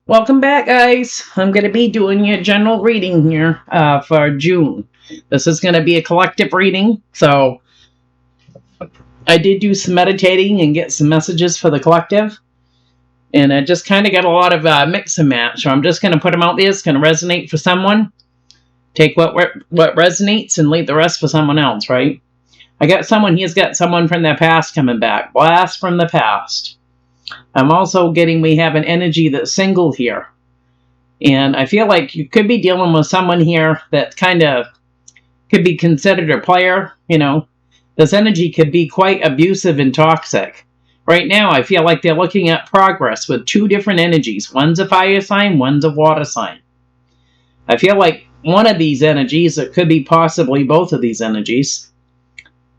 Welcome back, guys. I'm going to be doing your general reading here for June. This is going to be a collective reading, so I did do some meditating and get some messages for the collective, and I just kind of got a lot of mix and match, so I'm just going to put them out there. It's going to resonate for someone. Take what resonates and leave the rest for someone else, right? I got someone, he's got someone from their past coming back. Blast from the past. I'm also getting, we have an energy that's single here. And I feel like you could be dealing with someone here that kind of could be considered a player, you know. This energy could be quite abusive and toxic. Right now, I feel like they're looking at progress with two different energies. One's a fire sign, one's a water sign. I feel like one of these energies, it could be possibly both of these energies.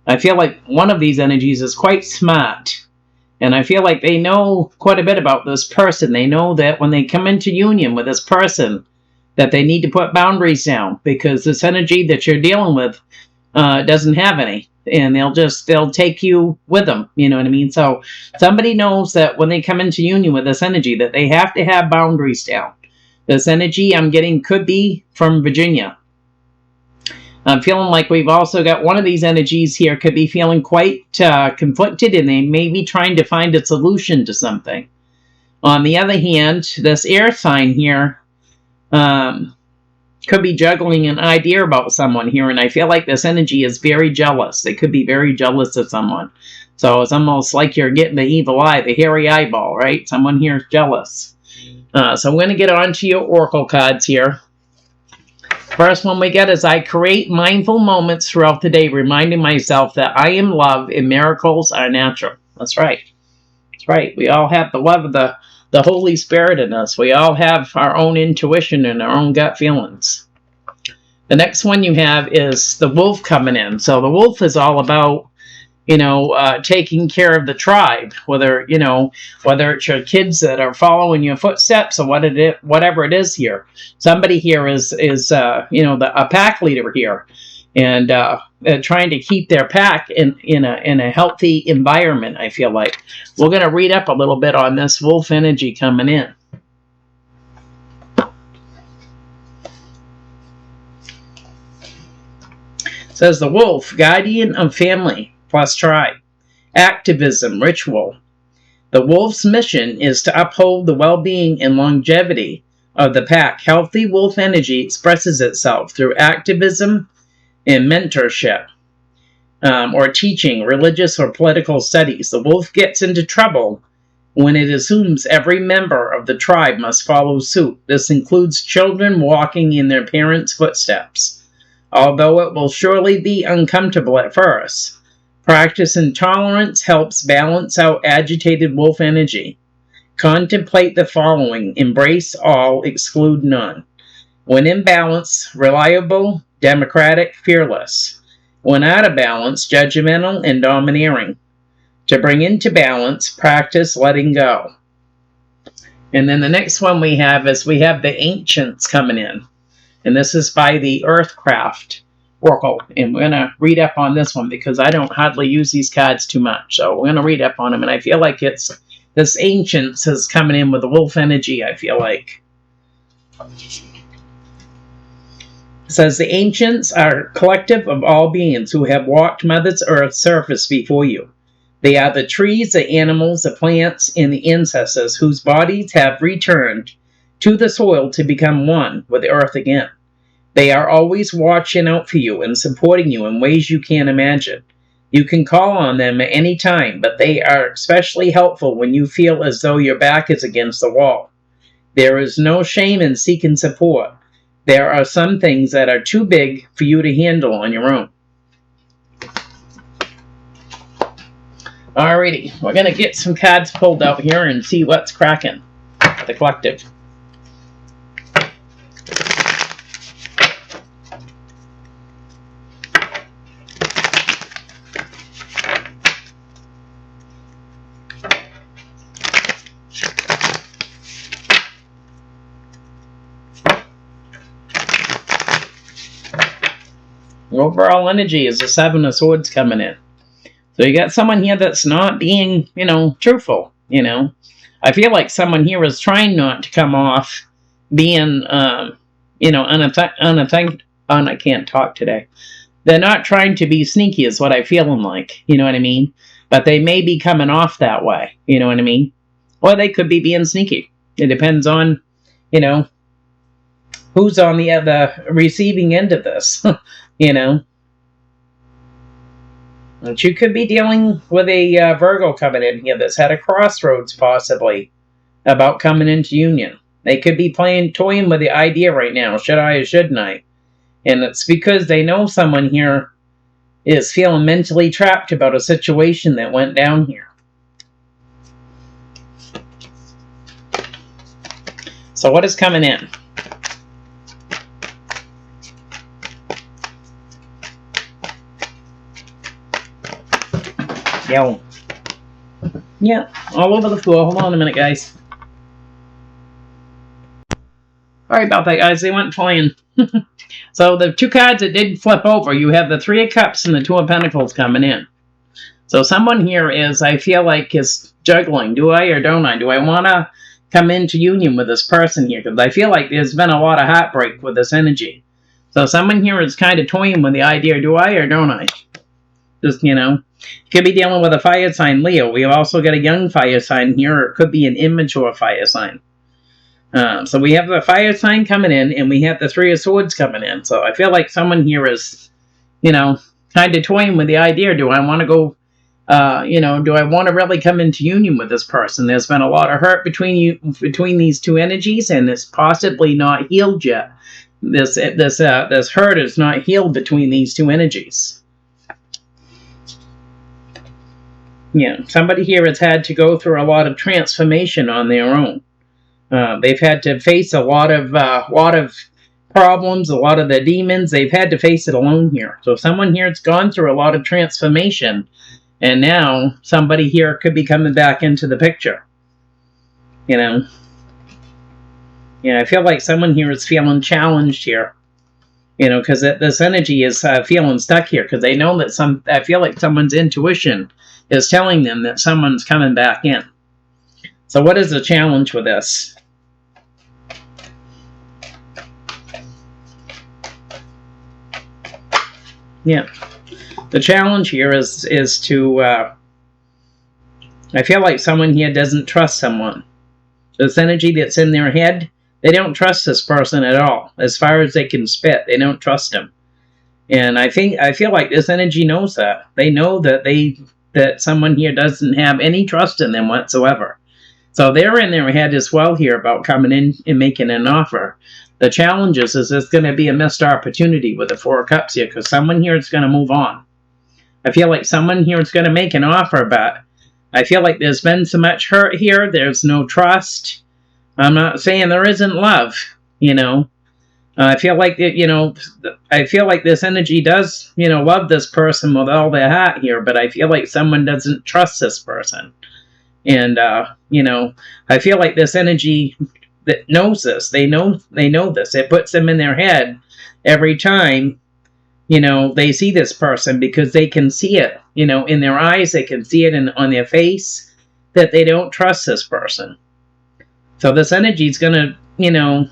I feel like one of these energies is quite smart. And I feel like they know quite a bit about this person. They know that when they come into union with this person, that they need to put boundaries down, because this energy that you're dealing with doesn't have any. And they'll take you with them. You know what I mean? So somebody knows that when they come into union with this energy, that they have to have boundaries down. This energy I'm getting could be from Virginia. I'm feeling like we've also got one of these energies here could be feeling quite conflicted, and they may be trying to find a solution to something. On the other hand, this air sign here could be juggling an idea about someone here, and I feel like this energy is very jealous. They could be very jealous of someone. So it's almost like you're getting the evil eye, the hairy eyeball, right? Someone here is jealous. So I'm going to get on to your oracle cards here. First one we get is, I create mindful moments throughout the day, reminding myself that I am love and miracles are natural. That's right. That's right. We all have the love of the Holy Spirit in us. We all have our own intuition and our own gut feelings. The next one you have is the wolf coming in. So the wolf is all about, taking care of the tribe, whether it's your kids that are following your footsteps or whatever it is here. Somebody here is a pack leader here, and trying to keep their pack in a healthy environment. I feel like we're going to read up a little bit on this wolf energy coming in. It says the wolf, guardian of family plus tribe, activism, ritual. The wolf's mission is to uphold the well-being and longevity of the pack. Healthy wolf energy expresses itself through activism and mentorship, or teaching, religious or political studies. The wolf gets into trouble when it assumes every member of the tribe must follow suit. This includes children walking in their parents' footsteps. Although it will surely be uncomfortable at first, practice and tolerance helps balance out agitated wolf energy. Contemplate the following: embrace all, exclude none. When in balance, reliable, democratic, fearless. When out of balance, judgmental and domineering. To bring into balance, practice letting go. And then the next one we have the ancients coming in. And this is by the Earthcraft Oracle, and we're going to read up on this one because I don't hardly use these cards too much. So we're going to read up on them, and I feel like it's this Ancients is coming in with the wolf energy, I feel like. It says the Ancients are a collective of all beings who have walked Mother Earth's surface before you. They are the trees, the animals, the plants, and the ancestors whose bodies have returned to the soil to become one with the earth again. They are always watching out for you and supporting you in ways you can't imagine. You can call on them at any time, but they are especially helpful when you feel as though your back is against the wall. There is no shame in seeking support. There are some things that are too big for you to handle on your own. Alrighty, we're going to get some cards pulled out here and see what's cracking. The collective. The overall energy is the Seven of Swords coming in. So you got someone here that's not being, truthful, I feel like someone here is trying not to come off being, you know, I can't talk today. They're not trying to be sneaky is what I feel like, you know what I mean? But they may be coming off that way, you know what I mean? Or they could be being sneaky. It depends on, you know, who's on the receiving end of this, you know? But you could be dealing with a Virgo coming in here that's had a crossroads possibly about coming into union. They could be toying with the idea right now, should I or shouldn't I? And it's because they know someone here is feeling mentally trapped about a situation that went down here. So what is coming in? Yo. Yeah, all over the floor. Hold on a minute, guys. Sorry about that, guys. They went flying. So the two cards that did flip over, you have the Three of Cups and the Two of Pentacles coming in. So someone here is, I feel like, is juggling. Do I or don't I? Do I want to come into union with this person here? Because I feel like there's been a lot of heartbreak with this energy. So someone here is kind of toying with the idea, do I or don't I? Just, you know, you could be dealing with a fire sign, Leo. We've also got a young fire sign here, or it could be an immature fire sign. So we have the fire sign coming in, and we have the Three of Swords coming in. So I feel like someone here is, you know, kind of toying with the idea, do I want to go, you know, do I want to really come into union with this person? There's been a lot of hurt between these two energies, and it's possibly not healed yet. This hurt is not healed between these two energies. Yeah, somebody here has had to go through a lot of transformation on their own. They've had to face a lot of problems, a lot of the demons. They've had to face it alone here. So someone here has gone through a lot of transformation, and now somebody here could be coming back into the picture. You know? Yeah, I feel like someone here is feeling challenged here. You know, because this energy is feeling stuck here. Because they know that I feel like someone's intuition is telling them that someone's coming back in. So what is the challenge with this? Yeah. The challenge here is to, I feel like someone here doesn't trust someone. This energy that's in their head, they don't trust this person at all. As far as they can spit, they don't trust him. And I feel like this energy knows that. They know that someone here doesn't have any trust in them whatsoever. So they're in their head as well here about coming in and making an offer. The challenge is there's going to be a missed opportunity with the Four of Cups here, because someone here is going to move on. I feel like someone here is going to make an offer, but I feel like there's been so much hurt here. There's no trust. I'm not saying there isn't love, you know. I feel like I feel like this energy does, you know, love this person with all their heart here, but I feel like someone doesn't trust this person. And, you know, I feel like this energy that knows this, they know this. It puts them in their head every time, you know, they see this person, because they can see it, you know, in their eyes. They can see it on their face that they don't trust this person. So this energy is going to, you know,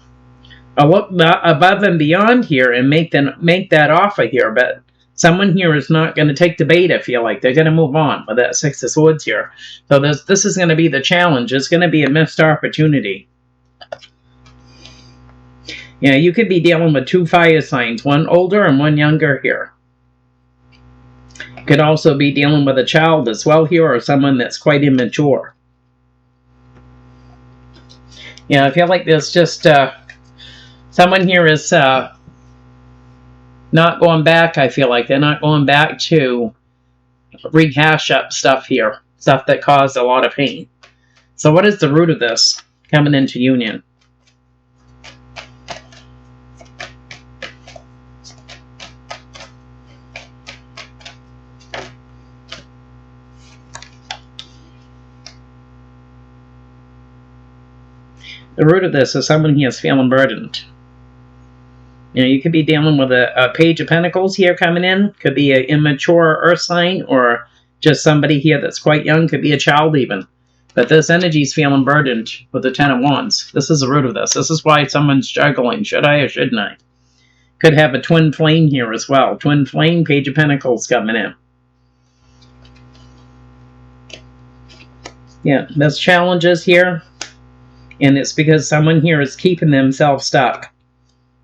look above and beyond here and make that offer here. But someone here is not going to take the bait, I feel like. They're going to move on with that Six of Swords here. So this is going to be the challenge. It's going to be a missed opportunity. Yeah, you could be dealing with two fire signs, one older and one younger here. You could also be dealing with a child as well here, or someone that's quite immature. Yeah, I feel like there's just someone here is not going back. I feel like they're not going back to rehash up stuff here, stuff that caused a lot of pain. So what is the root of this coming into union? The root of this is someone here is feeling burdened. You know, you could be dealing with a Page of Pentacles here coming in. Could be an immature earth sign, or just somebody here that's quite young. Could be a child even. But this energy is feeling burdened with the Ten of Wands. This is the root of this. This is why someone's juggling. Should I or shouldn't I? Could have a twin flame here as well. Twin flame, Page of Pentacles coming in. Yeah, there's challenges here. And it's because someone here is keeping themselves stuck.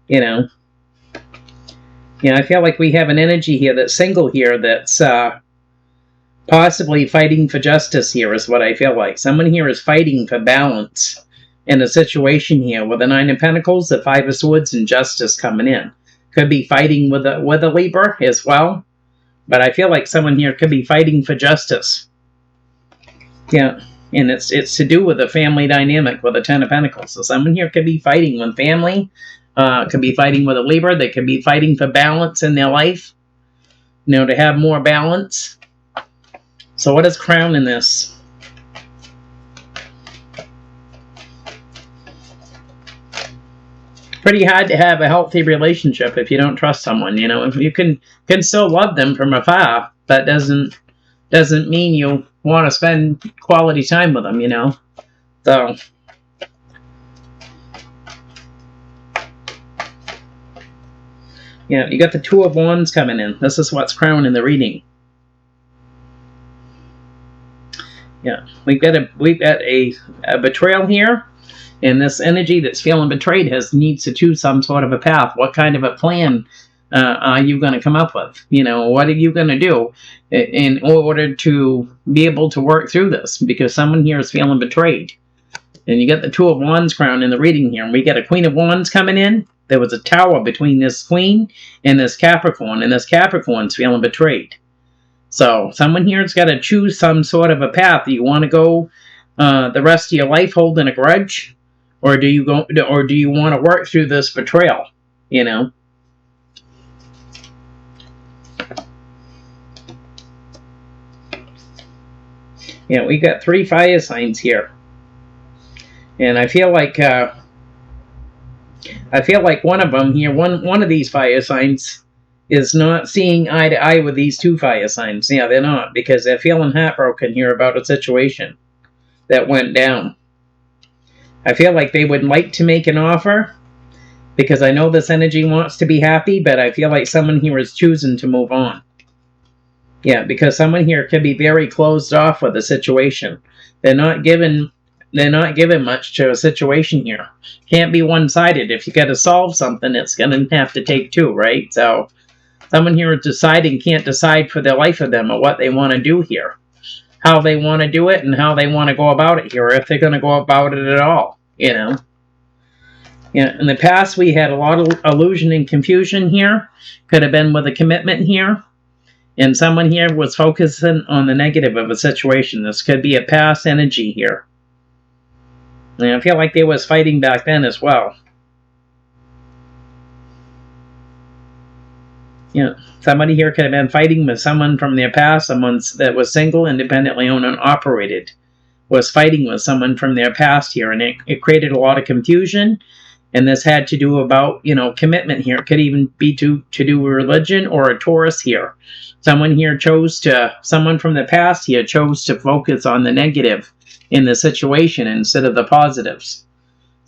You know. Yeah, I feel like we have an energy here that's single here that's possibly fighting for justice here is what I feel like. Someone here is fighting for balance in a situation here with the Nine of Pentacles, the Five of Swords, and justice coming in. Could be fighting with a Libra as well. But I feel like someone here could be fighting for justice. Yeah, and it's to do with the family dynamic with the Ten of Pentacles. So someone here could be fighting with family, could be fighting with a Libra. They could be fighting for balance in their life, you know, to have more balance. So what is crowning this? Pretty hard to have a healthy relationship if you don't trust someone. You know, if you can still love them from afar, that doesn't mean you want to spend quality time with them. You know, so. Yeah, you got the Two of Wands coming in. This is what's crowning the reading. Yeah, we've got a betrayal here, and this energy that's feeling betrayed needs to choose some sort of a path. What kind of a plan are you going to come up with? You know, what are you going to do in order to be able to work through this? Because someone here is feeling betrayed. And you got the Two of Wands crown in the reading here, and we got a Queen of Wands coming in. There was a tower between this Queen and this Capricorn, and this Capricorn's feeling betrayed. So someone here has got to choose some sort of a path. Do you want to go the rest of your life holding a grudge, or do you want to work through this betrayal? You know. Yeah, we got 3 fire signs here, and I feel like one of them here, one of these fire signs, is not seeing eye to eye with these 2 fire signs. Yeah, they're not, because they're feeling heartbroken here about a situation that went down. I feel like they would like to make an offer, because I know this energy wants to be happy, but I feel like someone here is choosing to move on. Yeah, because someone here could be very closed off with the situation. They're not giving much to a situation here. Can't be one-sided. If you got to solve something, it's going to have to take 2, right? So someone here is deciding, can't decide for the life of them or what they want to do here. How they want to do it and how they want to go about it here, or if they're going to go about it at all, you know. Yeah, in the past, we had a lot of illusion and confusion here. Could have been with a commitment here. And someone here was focusing on the negative of a situation. This could be a past energy here. And I feel like they was fighting back then as well. Yeah, somebody here could have been fighting with someone from their past. Someone that was single, independently owned, and operated was fighting with someone from their past here. And it created a lot of confusion. And this had to do about, you know, commitment here. It could even be to do with religion or a Taurus here. Someone from the past here chose to focus on the negative in the situation instead of the positives.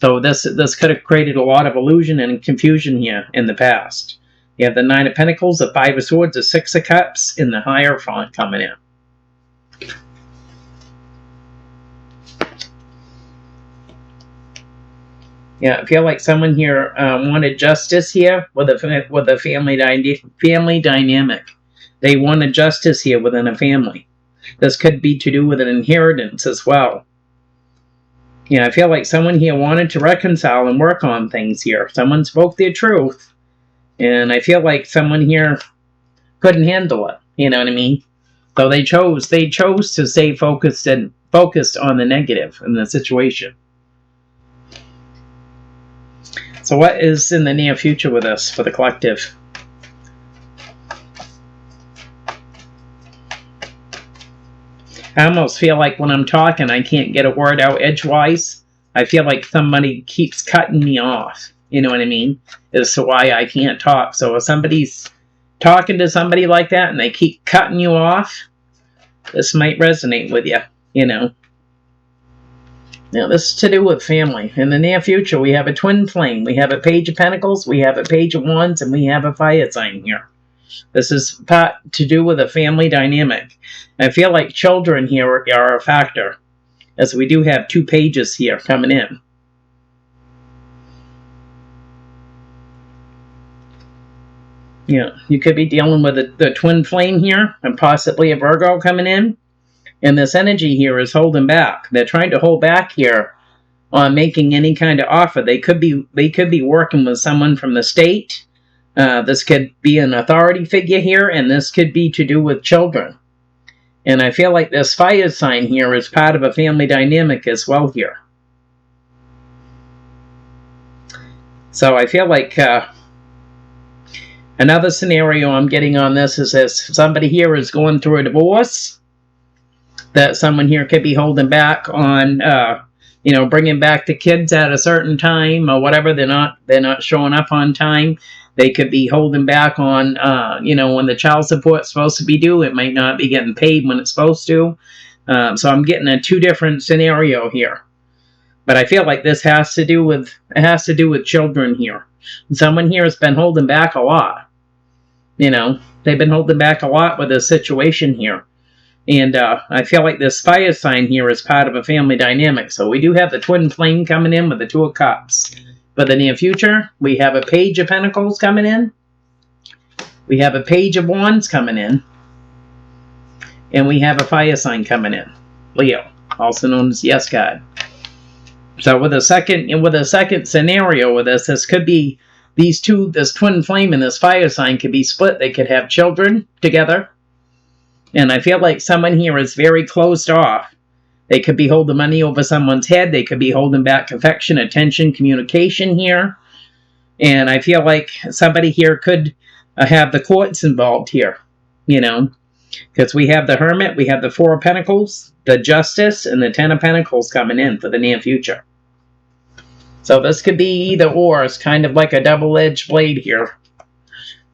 So this could have created a lot of illusion and confusion here in the past. You have the Nine of Pentacles, the Five of Swords, the Six of Cups, and the Hierophant coming in. Yeah, I feel like someone here wanted justice here with a family dynamic. They wanted justice here within a family. This could be to do with an inheritance as well. Yeah, I feel like someone here wanted to reconcile and work on things here. Someone spoke their truth. And I feel like someone here couldn't handle it. You know what I mean? So they chose to stay focused on the negative in the situation. So what is in the near future with us for the collective? I almost feel like when I'm talking, I can't get a word out edgewise. I feel like somebody keeps cutting me off. You know what I mean? As to why I can't talk. So if somebody's talking to somebody like that and they keep cutting you off, this might resonate with you, you know. Now, this is to do with family. In the near future, we have a twin flame. We have a page of pentacles, we have a page of wands, and we have a fire sign here. This is part to do with a family dynamic. I feel like children here are a factor, as we do have 2 pages here coming in. Yeah, you could be dealing with the twin flame here, and possibly a Virgo coming in. And this energy here is holding back. They're trying to hold back here on making any kind of offer. They could be working with someone from the state. This could be an authority figure here, and this could be to do with children. And I feel like this fire sign here is part of a family dynamic as well here. So I feel like another scenario I'm getting on this is if somebody here is going through a divorce, that someone here could be holding back on, bringing back the kids at a certain time or whatever. They're not showing up on time. They could be holding back on, when the child support's supposed to be due, it might not be getting paid when it's supposed to. So I'm getting a 2 different scenario here. But I feel like this has to do with children here. Someone here has been holding back a lot. They've been holding back a lot with this situation here. And I feel like this fire sign here is part of a family dynamic. So we do have the twin flame coming in with the 2 of cups. For the near future, we have a page of pentacles coming in. We have a page of wands coming in. And we have a fire sign coming in. Leo, also known as yes God. So with a second scenario with this could be this twin flame and this fire sign could be split. They could have children together. And I feel like someone here is very closed off. They could be holding money over someone's head. They could be holding back affection, attention, communication here. And I feel like somebody here could have the courts involved here, because we have the Hermit, we have the 4 of Pentacles, the Justice, and the 10 of Pentacles coming in for the near future. So this could be either or. It's kind of like a double-edged blade here.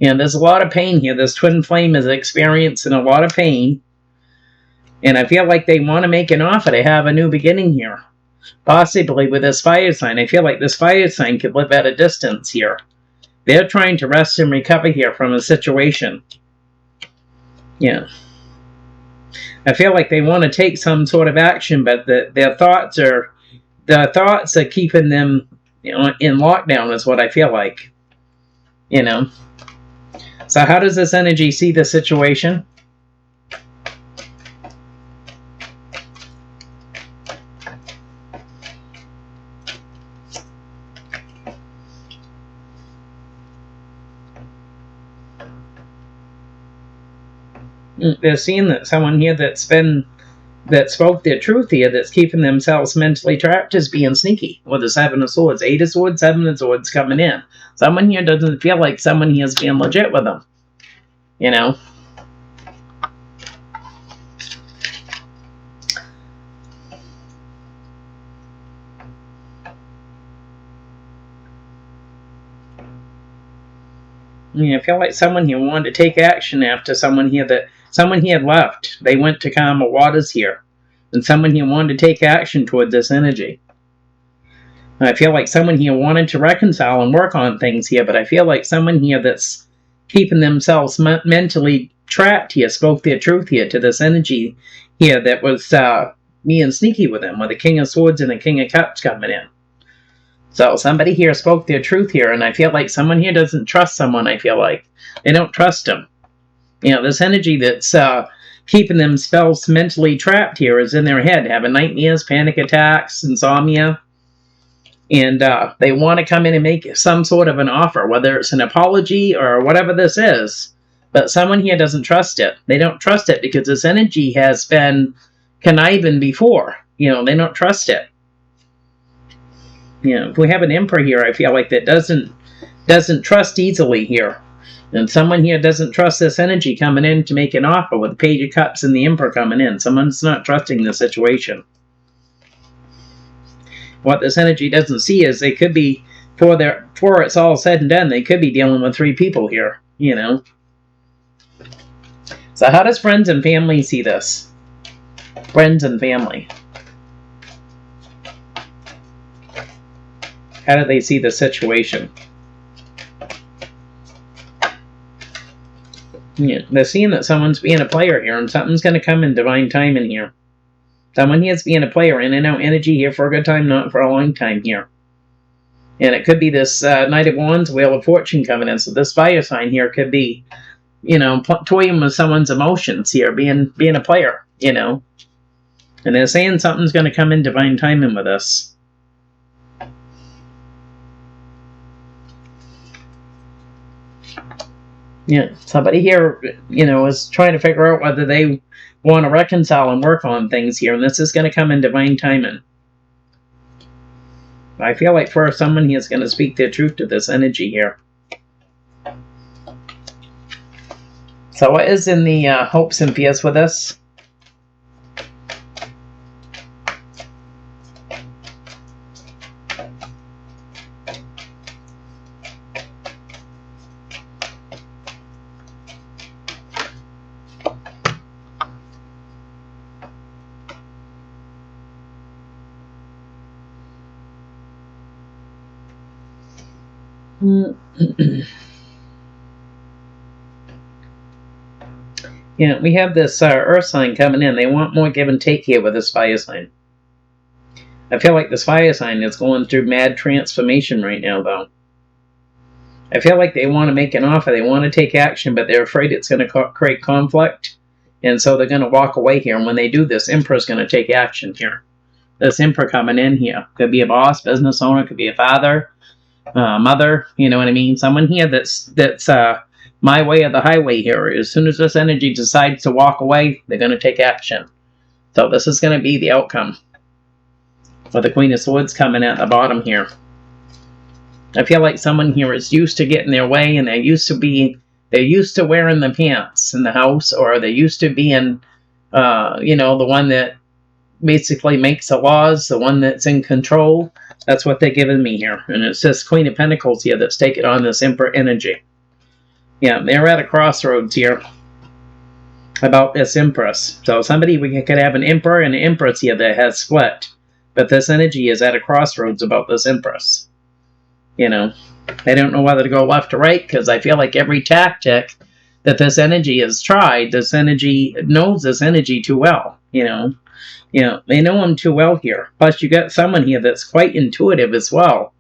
And there's a lot of pain here. This twin flame is experiencing a lot of pain. And I feel like they want to make an offer to have a new beginning here. Possibly with this fire sign. I feel like this fire sign could live at a distance here. They're trying to rest and recover here from a situation. Yeah. I feel like they want to take some sort of action, but their thoughts are keeping them in lockdown is what I feel like. So how does this energy see the situation? They're seeing that someone here that spoke their truth here, that's keeping themselves mentally trapped, is being sneaky with the 7 of Swords, 8 of Swords, 7 of Swords coming in. Someone here doesn't feel like someone here is being legit with them. I feel like someone here wanted to take action after someone here had left. They went to calmer waters here. And someone here wanted to take action toward this energy. I feel like someone here wanted to reconcile and work on things here, but I feel like someone here that's keeping themselves mentally trapped here spoke their truth here to this energy here that was being sneaky with them, with the King of Swords and the King of Cups coming in. So somebody here spoke their truth here, and I feel like someone here doesn't trust someone. I feel like they don't trust them. This energy that's keeping themselves mentally trapped here is in their head, having nightmares, panic attacks, insomnia. And they want to come in and make some sort of an offer, whether it's an apology or whatever this is. But someone here doesn't trust it. They don't trust it because this energy has been conniving before. They don't trust it. If we have an Emperor here, I feel like that doesn't trust easily here. And someone here doesn't trust this energy coming in to make an offer with the Page of Cups and the Emperor coming in. Someone's not trusting the situation. What this energy doesn't see is they could be, before it's all said and done, they could be dealing with 3 people here, So how does friends and family see this? Friends and family. How do they see the situation? Yeah, they're seeing that someone's being a player here, and something's going to come in divine time in here. Someone here's being a player, in and out energy here for a good time, not for a long time here. And it could be this Knight of Wands, Wheel of Fortune coming in. So this fire sign here could be, you know, toying with someone's emotions here, being a player, you know. And they're saying something's going to come in divine timing with this. Yeah, somebody here, you know, is trying to figure out whether they want to reconcile and work on things here. And this is going to come in divine timing. I feel like for someone he is going to speak their truth to this energy here. So what is in the hopes and fears with this? Yeah, we have this earth sign coming in. They want more give and take here with this fire sign. I feel like this fire sign is going through mad transformation right now, though. I feel like they want to make an offer. They want to take action, but they're afraid it's going to create conflict. And so they're going to walk away here. And when they do this, Emperor's going to take action here. This Emperor coming in here. Could be a boss, business owner, could be a father, mother, you know what I mean? Someone here that's my way or the highway here. As soon as this energy decides to walk away, they're going to take action. So this is going to be the outcome. With the Queen of Swords coming at the bottom here. I feel like someone here is used to getting their way, and they're used to wearing the pants in the house, or they're used to being, you know, the one that basically makes the laws, the one that's in control. That's what they're giving me here. And it's this Queen of Pentacles here that's taking on this Emperor energy. Yeah, they're at a crossroads here about this Empress. So somebody, we could have an Emperor and an Empress here that has split. But this energy is at a crossroads about this Empress. You know, I don't know whether to go left or right, because I feel like every tactic that this energy has tried, this energy knows this energy too well, you know. You know, they know him too well here. Plus, you got someone here that's quite intuitive as well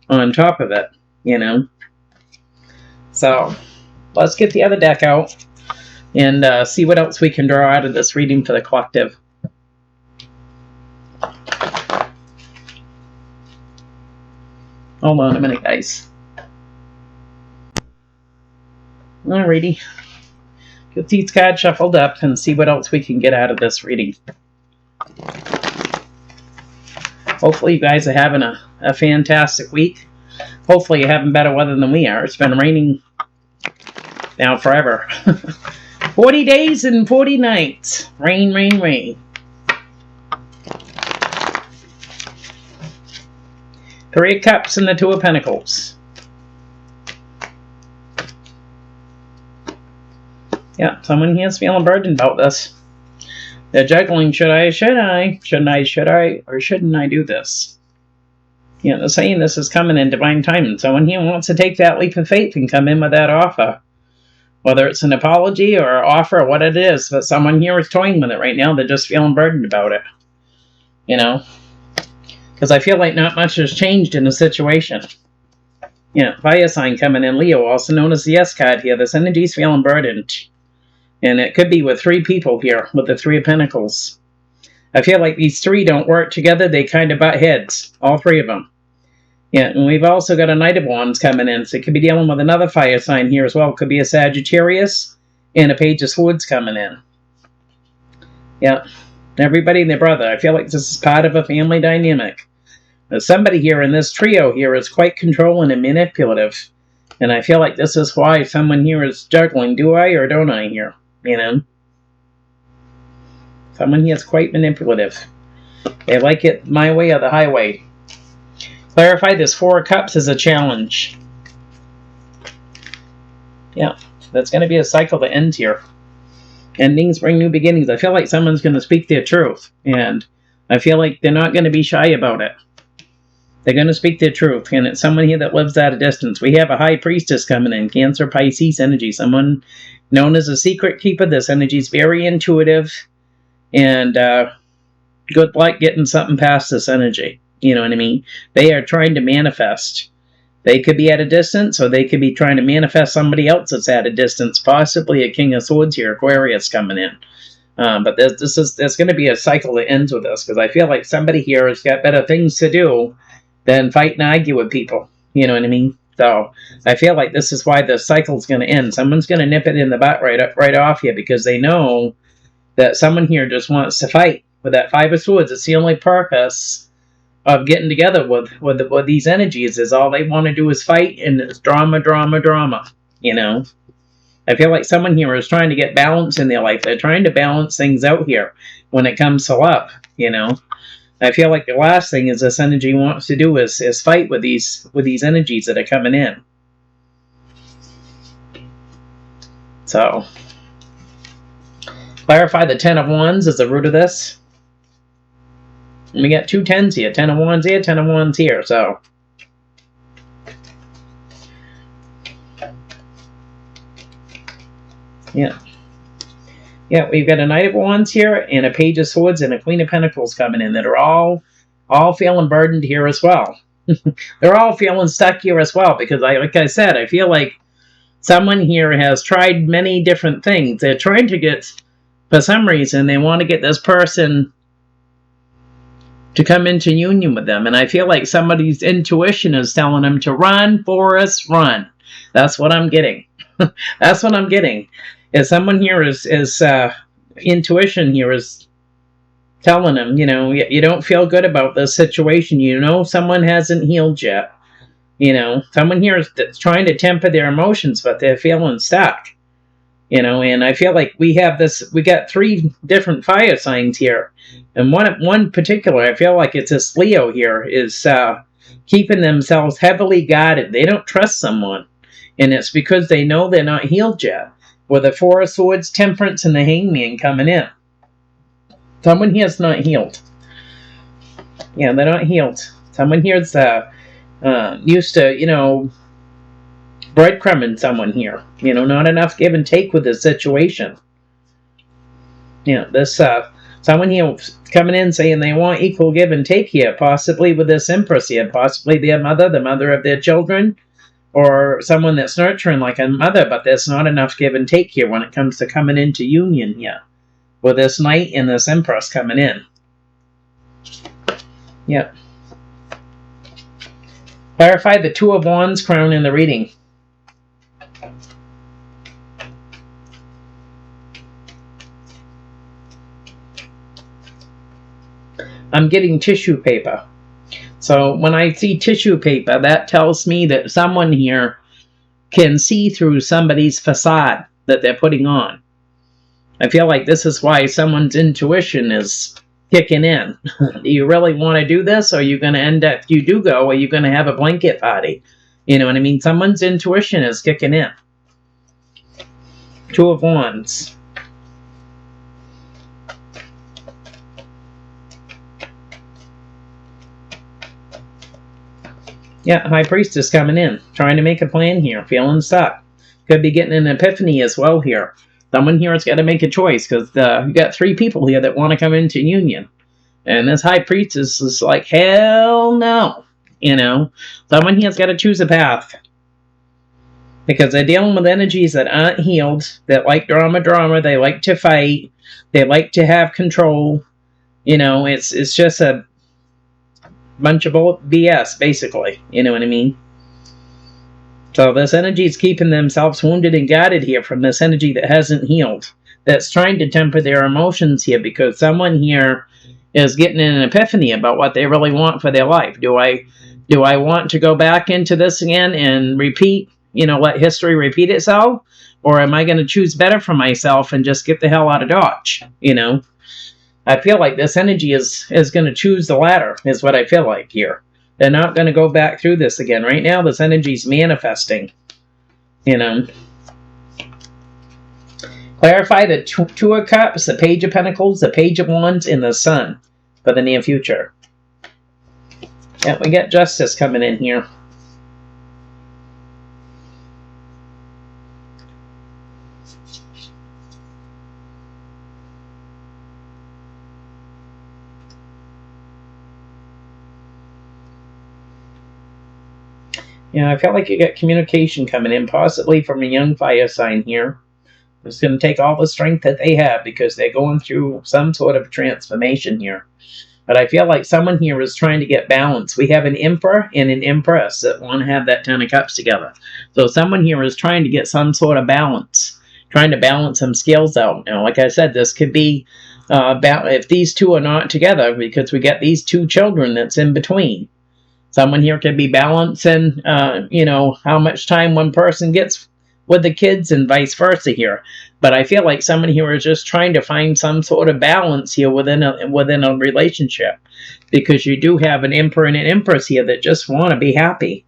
on top of it, you know. So, let's get the other deck out and see what else we can draw out of this reading for the collective. Hold on a minute, guys. Alrighty. Get these cards shuffled up and see what else we can get out of this reading. Hopefully you guys are having a fantastic week. Hopefully you're having better weather than we are. It's been raining now forever. 40 days and 40 nights. Rain, rain, rain. Three of Cups and the Two of Pentacles. Yeah, someone here's feeling burdened about this. They're juggling, should I, or shouldn't I do this? Yeah, they're saying this is coming in divine timing. Someone here wants to take that leap of faith and come in with that offer. Whether it's an apology or an offer or what it is, but someone here is toying with it right now. They're just feeling burdened about it. You know? Because I feel like not much has changed in the situation. Yeah, fire sign coming in, Leo, also known as the Yes card here. This energy's feeling burdened. And it could be with three people here, with the Three of Pentacles. I feel like these three don't work together. They kind of butt heads, all three of them. Yeah, and we've also got a Knight of Wands coming in, so it could be dealing with another fire sign here as well. It could be a Sagittarius and a Page of Swords coming in. Yeah, everybody and their brother. I feel like this is part of a family dynamic. Somebody here in this trio here is quite controlling and manipulative. And I feel like this is why someone here is juggling. Do I or don't I here? You know? Someone here is quite manipulative. They like it my way or the highway. Clarify this Four of Cups is a challenge. Yeah, that's going to be a cycle that ends here. Endings bring new beginnings. I feel like someone's going to speak their truth. And I feel like they're not going to be shy about it. They're going to speak their truth. And it's someone here that lives at a distance. We have a high priestess coming in. Cancer, Pisces energy. Someone known as a secret keeper. This energy is very intuitive. And good luck getting something past this energy. You know what I mean? They are trying to manifest. They could be at a distance, or they could be trying to manifest somebody else that's at a distance. Possibly a King of Swords here, Aquarius coming in. But there's going to be a cycle that ends with this, because I feel like somebody here has got better things to do than fight and argue with people. You know what I mean? So I feel like this is why the cycle's going to end. Someone's going to nip it in the butt right off here, because they know that someone here just wants to fight with that Five of Swords. It's the only purpose of getting together with these energies, is all they want to do is fight, and it's drama, drama, drama. You know? I feel like someone here is trying to get balance in their life. They're trying to balance things out here when it comes to love, you know. I feel like the last thing is this energy wants to do is fight with these energies that are coming in. So, clarify the Ten of Wands is the root of this. And we got two tens here. Ten of Wands here, Ten of Wands here, so... Yeah. Yeah, we've got a Knight of Wands here, and a Page of Swords, and a Queen of Pentacles coming in that are all feeling burdened here as well. They're all feeling stuck here as well, because like I said, I feel like someone here has tried many different things. They're trying to get, for some reason, they want to get this person to come into union with them, and I feel like somebody's intuition is telling them to run, Forrest, run. That's what I'm getting. That's what I'm getting. Is someone here is intuition here is telling them, you know, you don't feel good about this situation. You know, someone hasn't healed yet. You know, someone here is trying to temper their emotions, but they're feeling stuck. You know, and I feel like we got three different fire signs here. And one particular, I feel like it's this Leo here, is keeping themselves heavily guarded. They don't trust someone. And it's because they know they're not healed yet. With the Four of Swords, Temperance, and the Hangman coming in. Someone here's not healed. Yeah, they're not healed. Someone here's used to, you know, breadcrumbing someone here. You know, not enough give and take with the situation. You know, this someone here coming in saying they want equal give and take here, possibly with this Empress here, possibly their mother, the mother of their children, or someone that's nurturing like a mother, but there's not enough give and take here when it comes to coming into union here. With this Knight and this Empress coming in. Yep. Clarify the Two of Wands crown in the reading. I'm getting tissue paper. So when I see tissue paper, that tells me that someone here can see through somebody's facade that they're putting on. I feel like this is why someone's intuition is kicking in. Do you really want to do this? Or are you going to end up, if you do go, are you going to have a blanket party? You know what I mean? Someone's intuition is kicking in. Two of Wands. Yeah, High Priestess coming in, trying to make a plan here, feeling stuck. Could be getting an epiphany as well here. Someone here has got to make a choice, because you got three people here that want to come into union. And this High Priestess is like, hell no. You know, someone here has got to choose a path. Because they're dealing with energies that aren't healed, that like drama, they like to fight, they like to have control. You know, it's just a bunch of BS, basically. You know what I mean? So this energy is keeping themselves wounded and guarded here from this energy that hasn't healed. That's trying to temper their emotions here, because someone here is getting an epiphany about what they really want for their life. Do I want to go back into this again and repeat, you know, let history repeat itself? Or am I going to choose better for myself and just get the hell out of Dodge? You know? I feel like this energy is going to choose the latter, is what I feel like here. They're not going to go back through this again. Right now, this energy is manifesting. You know. Clarify the Two of Cups, the Page of Pentacles, the Page of Wands, and the Sun for the near future. Yeah, we got justice coming in here. Yeah, I feel like you got communication coming in, possibly from a young fire sign here. It's going to take all the strength that they have because they're going through some sort of transformation here. But I feel like someone here is trying to get balance. We have an emperor and an empress that want to have that 10 of cups together. So someone here is trying to get some sort of balance, trying to balance some scales out. Now, like I said, this could be if these two are not together, because we got these two children that's in between. Someone here could be balancing, how much time one person gets with the kids and vice versa here. But I feel like someone here is just trying to find some sort of balance here within a relationship, because you do have an emperor and an empress here that just want to be happy.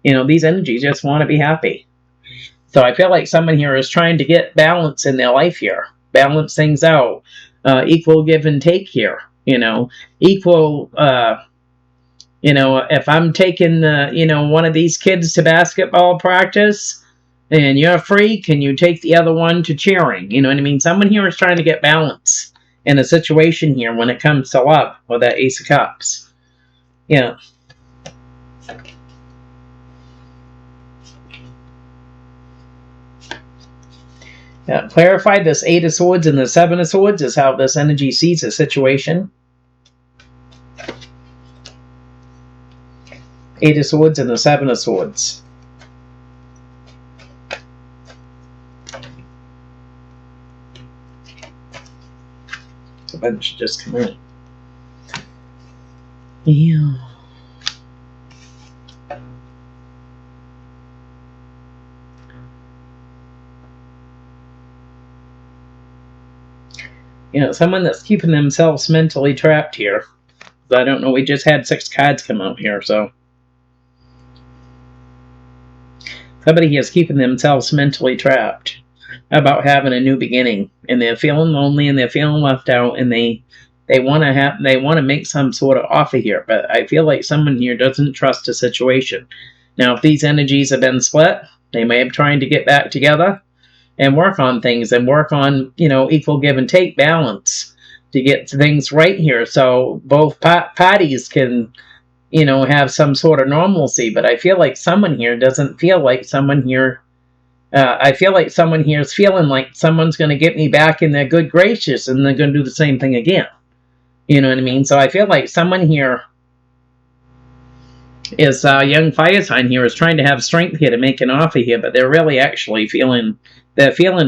These energies just want to be happy. So I feel like someone here is trying to get balance in their life here, balance things out, equal give and take here. Equal. If I'm taking one of these kids to basketball practice and you're free, can you take the other one to cheering? You know what I mean? Someone here is trying to get balance in a situation here when it comes to love with that Ace of Cups. Yeah. Yeah, clarify this 8 of Swords and the 7 of Swords is how this energy sees the situation. 8 of Swords and the 7 of Swords. A bunch just come in. Yeah. Someone that's keeping themselves mentally trapped here. I don't know, we just had 6 cards come out here, so. Somebody here is keeping themselves mentally trapped about having a new beginning, and they're feeling lonely and they're feeling left out, and they want to make some sort of offer here. But I feel like someone here doesn't trust the situation. Now, if these energies have been split, they may be trying to get back together and work on things and work on equal give and take balance to get things right here, so both parties can have some sort of normalcy. But I feel like someone here doesn't feel like someone here. I feel like someone here is feeling like someone's going to get me back in their good graces, and they're going to do the same thing again. You know what I mean? So I feel like someone here is a young fire sign here is trying to have strength here to make an offer here, but they're really actually feeling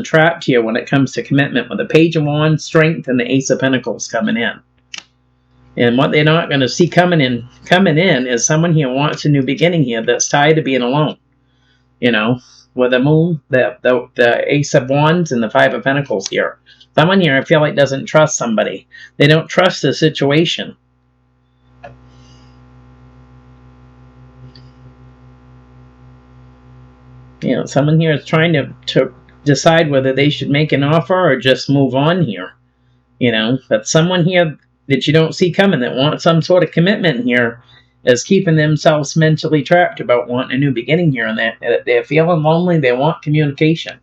trapped here when it comes to commitment with the Page of Wands, strength, and the Ace of Pentacles coming in. And what they're not going to see coming in is someone here wants a new beginning here that's tired of being alone. With the Moon, the Ace of Wands, and the 5 of Pentacles here. Someone here I feel like doesn't trust somebody. They don't trust the situation. Someone here is trying to decide whether they should make an offer or just move on here. But someone here that you don't see coming that wants some sort of commitment here is keeping themselves mentally trapped about wanting a new beginning here, and they're feeling lonely. They want communication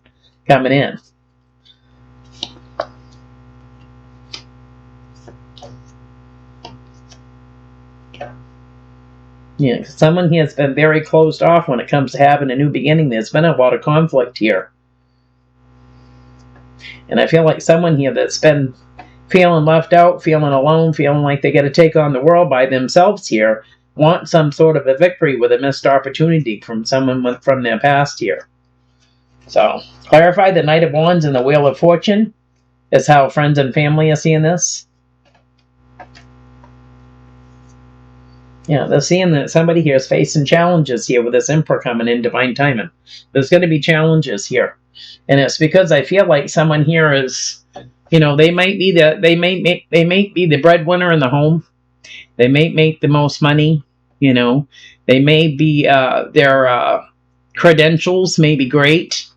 coming in. Someone here has been very closed off when it comes to having a new beginning. There's been a lot of conflict here. And I feel like someone here that's been feeling left out, feeling alone, feeling like they got to take on the world by themselves here, want some sort of a victory with a missed opportunity from someone from their past here. So, clarify the Knight of Wands and the Wheel of Fortune is how friends and family are seeing this. They're seeing that somebody here is facing challenges here with this Emperor coming in divine timing. There's going to be challenges here. And it's because I feel like someone here is, they might be the breadwinner in the home. They may make the most money. They may be their credentials may be great,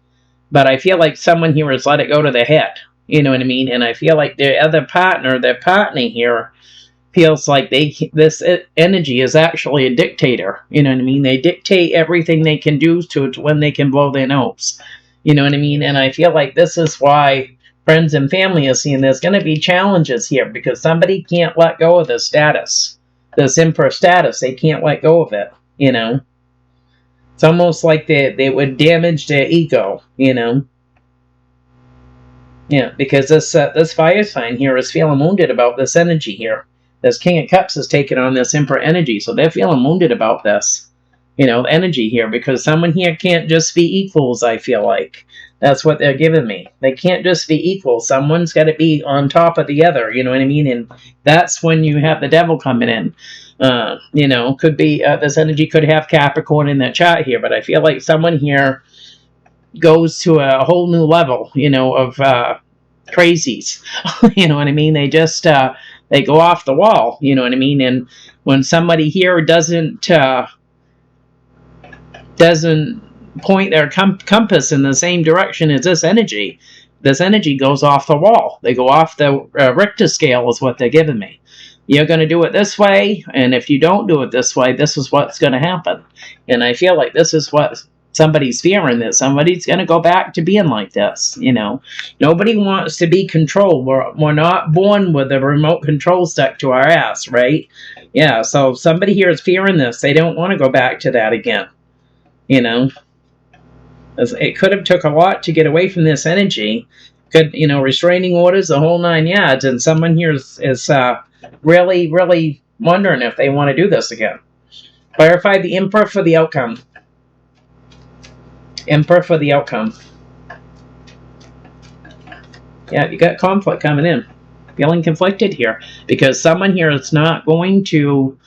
but I feel like someone here has let it go to their head. You know what I mean? And I feel like their partner here feels like this energy is actually a dictator. You know what I mean? They dictate everything they can do to when they can blow their nose. You know what I mean? And I feel like this is why friends and family are seeing there's going to be challenges here, because somebody can't let go of this status, this emperor status. They can't let go of it. You know, it's almost like they would damage their ego. You know. Yeah, because this fire sign here is feeling wounded about this energy here. This King of Cups is taking on this Emperor energy, so they're feeling wounded about this, you know, energy here, because someone here can't just be equals, I feel like. That's what they're giving me. They can't just be equal. Someone's got to be on top of the other, you know what I mean? And that's when you have the devil coming in. You know, could be, this energy could have Capricorn in that chart here, but I feel like someone here goes to a whole new level, you know, of crazies. You know what I mean? They just they go off the wall, you know what I mean? And when somebody here doesn't point their compass in the same direction as this energy goes off the wall. They go off the Richter scale is what they're giving me. You're going to do it this way, and if you don't do it this way, this is what's going to happen. And I feel like this is what somebody's fearing, that somebody's going to go back to being like this. You know, nobody wants to be controlled. We're not born with a remote control stuck to our ass, right? Yeah, so somebody here is fearing this. They don't want to go back to that again. You know, it could have took a lot to get away from this energy. Could, you know, restraining orders, the whole 9 yards, and someone here is really, really wondering if they want to do this again. Clarify the Emperor for the outcome. Emperor for the outcome. Yeah, you got conflict coming in. Feeling conflicted here, because someone here is not going to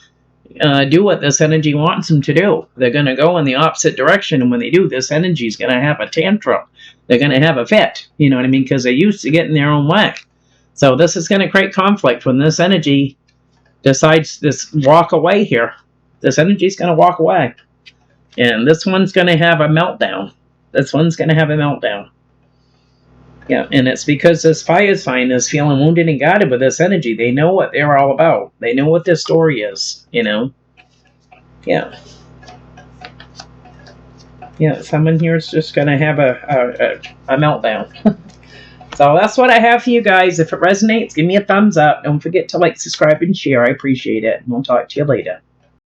do what this energy wants them to do. They're going to go in the opposite direction, and when they do, this energy is going to have a tantrum. They're going to have a fit, you know what I mean, because they're used to getting their own way. So this is going to create conflict when this energy decides to walk away here. This energy is going to walk away. And this one's going to have a meltdown. This one's going to have a meltdown. Yeah, and it's because this fire sign is feeling wounded and guarded with this energy. They know what they're all about. They know what their story is, you know. Yeah. Yeah, someone here is just going to have a meltdown. So that's what I have for you guys. If it resonates, give me a thumbs up. Don't forget to like, subscribe, and share. I appreciate it. And we'll talk to you later.